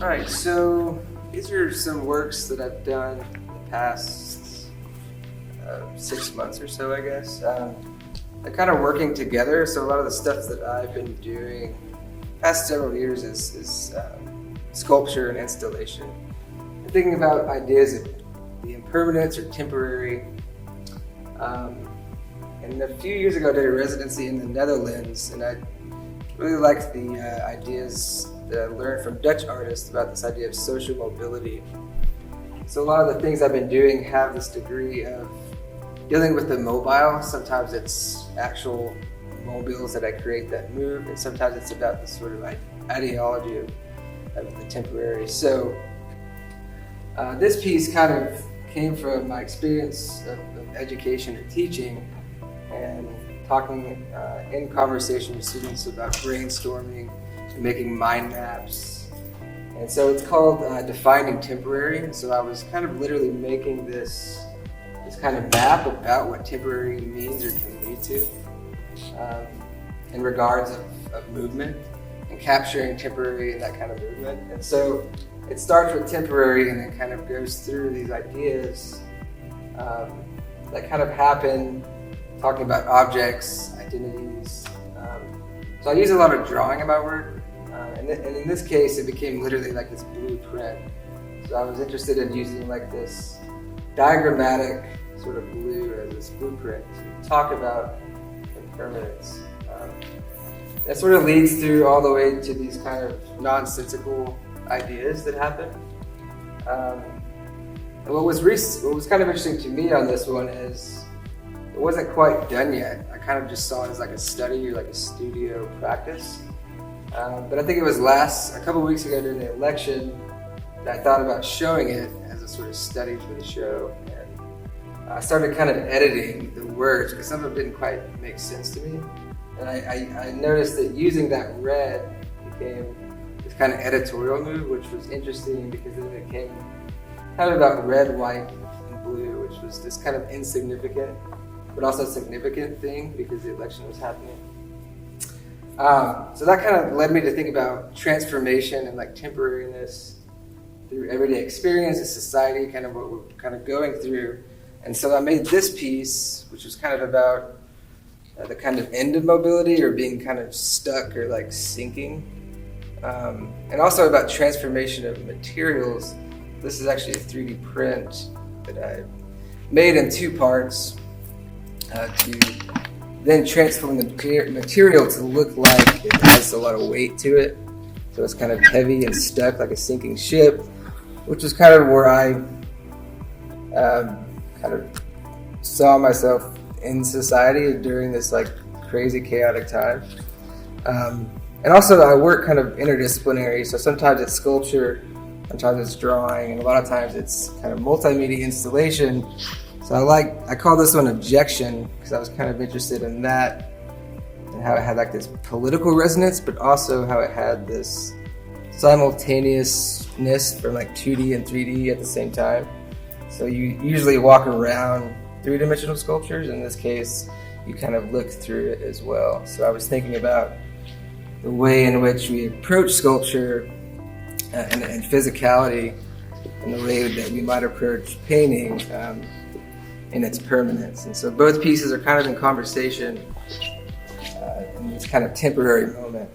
All right, so these are some works that I've done in the past 6 months or so, I guess. They're kind of working together. So a lot of the stuff that I've been doing past several years is sculpture and installation. I'm thinking about ideas of the impermanence or temporary. And a few years ago, I did a residency in the Netherlands, and I really liked the ideas that I learned from Dutch artists about this idea of social mobility. So a lot of the things I've been doing have this degree of dealing with the mobile. Sometimes it's actual mobiles that I create that move, and sometimes it's about the sort of ideology of the temporary. So this piece kind of came from my experience of education and teaching, and talking in conversation with students about brainstorming and making mind maps. And so it's called Defining Temporary. So I was kind of literally making this kind of map about what temporary means or can lead to in regards of movement and capturing temporary and that kind of movement. And so it starts with temporary and it kind of goes through these ideas that kind of happen, talking about objects, identities. So I use a lot of drawing in my work, and in this case it became literally like this blueprint. So I was interested in using like this diagrammatic sort of blue as this blueprint to talk about impermanence. That sort of leads through all the way to these kind of nonsensical ideas that happen. And what was kind of interesting to me on this one is it wasn't quite done yet. I kind of just saw it as like a study or like a studio practice. But I think it was a couple weeks ago during the election that I thought about showing it as a sort of study for the show. And I started kind of editing the words because some of them didn't quite make sense to me. And I noticed that using that red became this kind of editorial move, which was interesting because then it became kind of about red, white, and blue, which was this kind of insignificant but also significant thing because the election was happening. So that kind of led me to think about transformation and like temporariness through everyday experience and society, kind of what we're kind of going through. And so I made this piece, which was kind of about the kind of end of mobility or being kind of stuck or like sinking. And also about transformation of materials. This is actually a 3D print that I made in 2 parts to then transform the material to look like it has a lot of weight to it. So it's kind of heavy and stuck like a sinking ship, which is kind of where I kind of saw myself in society during this like crazy chaotic time. And also I work kind of interdisciplinary, so sometimes it's sculpture, sometimes it's drawing, and a lot of times it's kind of multimedia installation. So I call this one objection because I was kind of interested in that and how it had like this political resonance, but also how it had this simultaneousness from like 2D and 3D at the same time. So you usually walk around 3-dimensional sculptures. In this case, you kind of look through it as well. So I was thinking about the way in which we approach sculpture and physicality and the way that we might approach painting in its permanence. And so both pieces are kind of in conversation in this kind of temporary moment.